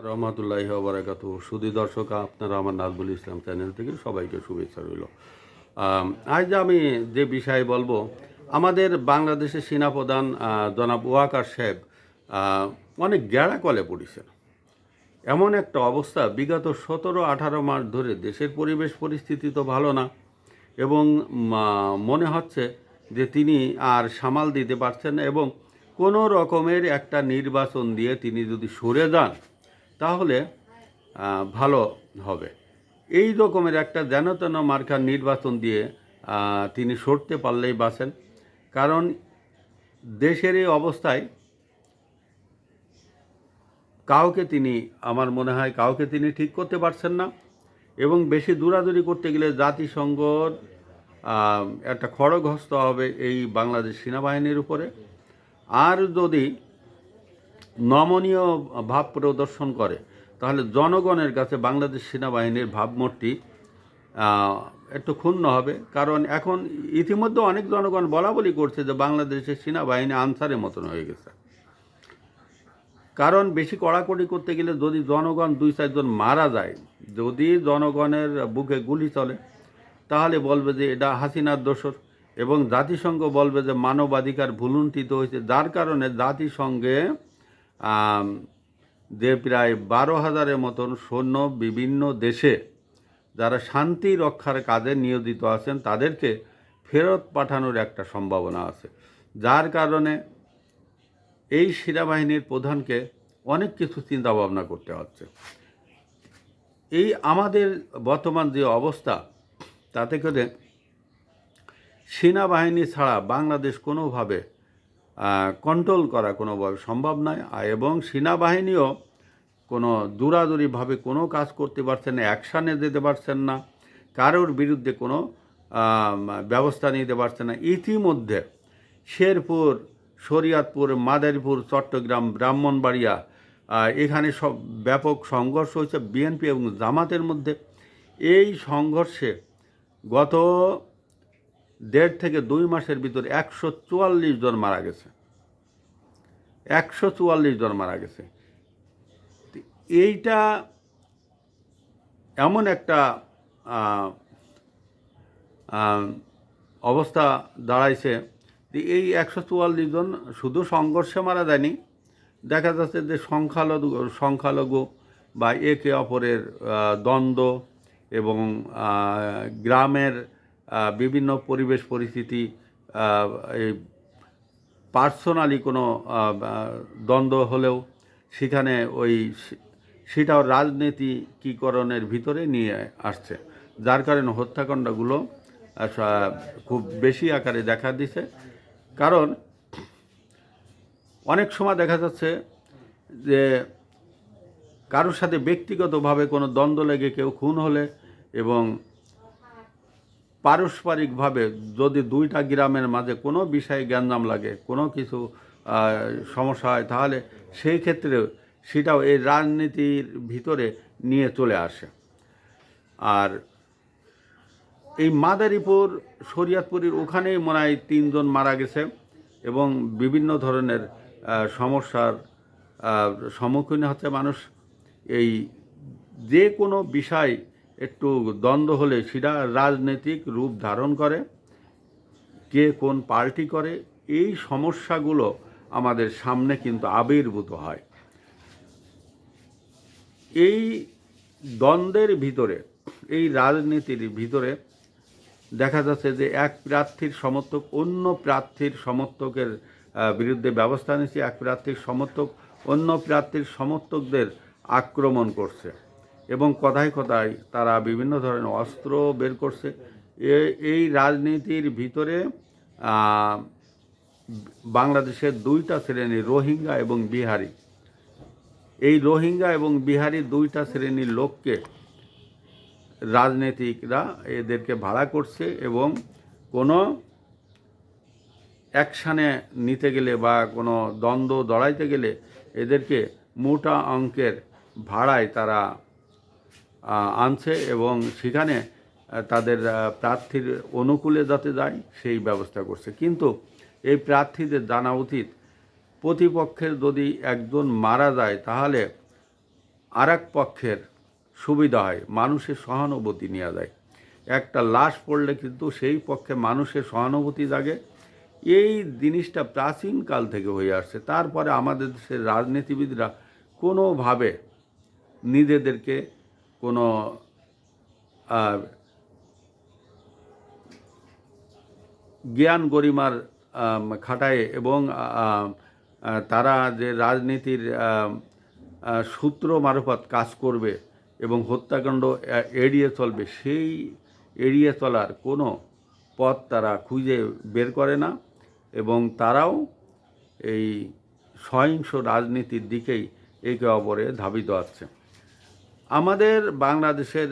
রহমতুল্লাহি ওয়া বারাকাতুহু। সুধী দর্শক, আপনারা আমার নাজবুল ইসলাম চ্যানেল থেকে সবাইকে শুভেচ্ছা রইল। আজ আমি যে বিষয়ে বলবো, আমাদের বাংলাদেশের সেনাপ্রধান জনাব ওয়াকার সাহেব অনেক গ্যাড়া কলে পড়েছেন। এমন একটা অবস্থা, বিগত 17-18 মাস ধরে দেশের পরিবেশ পরিস্থিতি তো ভালো না, এবং মনে হচ্ছে যে তিনি আর সামাল দিতে পারছেন না, এবং কোনো রকমের একটা নির্বাচন দিয়ে তিনি যদি সরে যান তাহলে ভালো হবে। এই রকমের একটা যেন তেন মার্কার নির্বাচন দিয়ে তিনি সরতে পারলেই বাঁচেন। কারণ দেশের এই অবস্থায় আমার মনে হয় কাউকে তিনি ঠিক করতে পারছেন না, এবং বেশি দূরাদূরি করতে গেলে জাতিসংঘর একটা খড়গহস্ত হবে এই বাংলাদেশ সেনাবাহিনীর উপরে। আর যদি নমনীয় ভাব প্রদর্শন করে তাহলে জনগণের কাছে বাংলাদেশ সেনাবাহিনীর ভাবমূর্তি একটু ক্ষুণ্ণ হবে। কারণ এখন ইতিমধ্যে অনেক জনগণ বলাবলি করছে যে বাংলাদেশের সেনাবাহিনী আনসারের মতন হয়ে গেছে। কারণ বেশি কড়াকড়ি করতে গেলে যদি জনগণ 2-4 জন মারা যায়, যদি জনগণের বুকে গুলি চলে, তাহলে বলবে যে এটা হাসিনার দোসর, এবং জাতিসংঘ বলবে যে মানবাধিকার ভুলুণ্ঠিত হয়েছে। যার কারণে জাতিসংঘে যে প্রায় 12,000-এর মতন সৈন্য বিভিন্ন দেশে যারা শান্তি রক্ষার কাজে নিয়োজিত আছেন তাদেরকে ফেরত পাঠানোর একটা সম্ভাবনা আছে। যার কারণে এই সেনাবাহিনীর প্রধানকে অনেক কিছু চিন্তা ভাবনা করতে হচ্ছে। এই আমাদের বর্তমান যে অবস্থা, তাতে করে সেনাবাহিনী ছাড়া বাংলাদেশ কোনোভাবে কন্ট্রোল করা কোনোভাবে সম্ভব নয়, এবং সেনাবাহিনীও কোনো দূরাদূরিভাবে কোনো কাজ করতে পারছেন না, অ্যাকশানে যেতে পারছেন না, কারোর বিরুদ্ধে কোনো ব্যবস্থা নিতে পারছে না। ইতিমধ্যে শেরপুর, শরীয়তপুর, মাদারীপুর, চট্টগ্রাম, ব্রাহ্মণবাড়িয়া, এখানে সব ব্যাপক সংঘর্ষ হয়েছে বিএনপি এবং জামাতের মধ্যে। এই সংঘর্ষে গত 1.5 থেকে 2 মাসের ভিতরে 144 জন মারা গেছে। 144 জন মারা গেছে। এইটা এমন একটা অবস্থা দাঁড়াইছে যে এই 144 জন শুধু সংঘর্ষে মারা যায়নি, দেখা যাচ্ছে যে সংখ্যালঘু বা একে অপরের দ্বন্দ্ব, এবং গ্রামের বিভিন্ন পরিবেশ পরিস্থিতি, এই পার্সোনালি কোনো দ্বন্দ্ব হলেও সেখানে সেটাও রাজনীতিকরণের ভিতরে নিয়ে আসছে। যার কারণে হত্যাকাণ্ডগুলো খুব বেশি আকারে দেখা দিছে। কারণ অনেক সময় দেখা যাচ্ছে যে কারোর সাথে ব্যক্তিগতভাবে কোনো দ্বন্দ্ব লেগে কেউ খুন হলে, এবং পারস্পরিকভাবে যদি 2টা গ্রামের মাঝে কোনো বিষয়ে গ্যাঞ্জাম লাগে, কোনো কিছু সমস্যা হয়, তাহলে সেই ক্ষেত্রে সেটাও এই রাজনীতির ভিতরে নিয়ে চলে আসে। আর এই মাদারীপুর, শরীয়তপুরের ওখানেই মনে হয় 3 জন মারা গেছে, এবং বিভিন্ন ধরনের সমস্যার সম্মুখীন হচ্ছে মানুষ। এই যে কোনো বিষয় একটু দ্বন্দ্ব হলে সেটা রাজনৈতিক রূপ ধারণ করে, কে কোন পার্টি করে, এই সমস্যাগুলো আমাদের সামনে কিন্তু আবির্ভূত হয়। এই দ্বন্দ্বের ভিতরে, এই রাজনীতির ভিতরে দেখা যাচ্ছে যে এক প্রার্থীর সমর্থক অন্য প্রার্থীর সমর্থকের বিরুদ্ধে ব্যবস্থা নিচ্ছে, এক প্রার্থীর সমর্থক অন্য প্রার্থীর সমর্থকদের আক্রমণ করছে, এবং কথায় কথায় তারা বিভিন্ন ধরনের অস্ত্র বের করছে। এই রাজনীতির ভিতরে বাংলাদেশের 2টা শ্রেণী, রোহিঙ্গা এবং বিহারি, এই রোহিঙ্গা এবং বিহারি 2টা শ্রেণীর লোককে রাজনীতিকরা এদেরকে ভাড়া করছে, এবং কোনো অ্যাকশানে নিতে গেলে বা কোনো দ্বন্দ্ব দড়াইতে গেলে এদেরকে মোটা অঙ্কের ভাড়ায় তারা আনছে, এবং সেখানে তাদের প্রার্থীর অনুকূলে যাতে যায় সেই ব্যবস্থা করছে। কিন্তু এই প্রার্থীদের জানা উচিত, প্রতিপক্ষের যদি একজন মারা যায় তাহলে আর এক পক্ষের সুবিধা হয়, মানুষের সহানুভূতি নেওয়া যায়। একটা লাশ পড়লে কিন্তু সেই পক্ষে মানুষের সহানুভূতি জাগে। এই জিনিসটা প্রাচীনকাল থেকে হয়ে আসছে। তারপরে আমাদের দেশের রাজনীতিবিদরা কোনোভাবে নিজেদেরকে কোনো জ্ঞান গরিমার খাটায় এবং তারা যে রাজনীতির সূত্র মারফত কাজ করবে এবং হত্যাকাণ্ড এড়িয়ে চলবে, সেই এড়িয়ে চলার কোনো পথ তারা খুঁজে বের করে না এবং তারাও এই সহিংস রাজনীতির দিকেই একে অপরে ধাবিত আছে। আমাদের বাংলাদেশের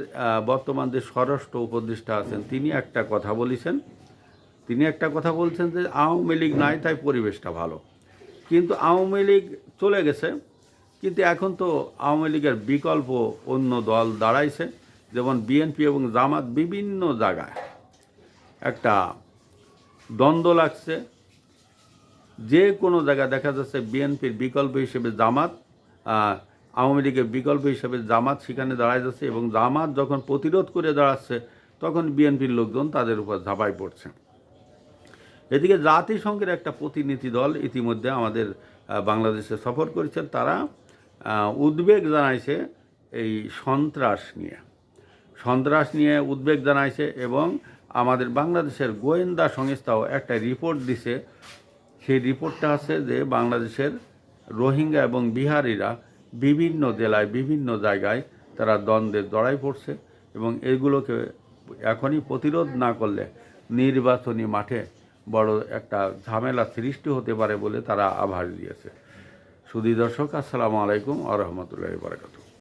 বর্তমান যে স্বরাষ্ট্র উপদেষ্টা আছেন, তিনি একটা কথা বলছেন যে আওয়ামী লীগ নাই তাই পরিবেশটা ভালো। কিন্তু আওয়ামী লীগ চলে গেছে, কিন্তু এখন তো আওয়ামী লীগের বিকল্প অন্য দল দাঁড়াইছে, যেমন বিএনপি এবং জামাত। বিভিন্ন জায়গায় একটা দ্বন্দ্ব লাগছে। যে কোনো জায়গায় দেখা যাচ্ছে বিএনপির বিকল্প হিসেবে জামাত, আওয়ামী লীগের বিকল্প হিসেবে জামাত সেখানে দাঁড়ায় যাচ্ছে এবং জামাত যখন প্রতিরোধ করে দাঁড়াচ্ছে তখন বিএনপির লোকজন তাদের উপর ঝাঁপাই পড়ছে। এদিকে জাতিসংঘের একটা প্রতিনিধি দল ইতিমধ্যে আমাদের বাংলাদেশে সফর করেছেন। তারা উদ্বেগ জানাইছে এই সন্ত্রাস নিয়ে উদ্বেগ জানাইছে এবং আমাদের বাংলাদেশের গোয়েন্দা সংস্থাও একটা রিপোর্ট দিছে। সেই রিপোর্টটা আছে যে বাংলাদেশের রোহিঙ্গা এবং বিহারিরা বিভিন্ন জেলায় বিভিন্ন জায়গায় তারা দ্বন্দ্বে জড়াই পড়ছে এবং এগুলোকে এখনই প্রতিরোধ না করলে নির্বাচনী মাঠে বড় একটা ঝামেলা সৃষ্টি হতে পারে বলে তারা আভাস দিয়েছে। সুধী দর্শক, আসসালামু আলাইকুম ওয়া রাহমাতুল্লাহি ওয়া বারাকাতুহু।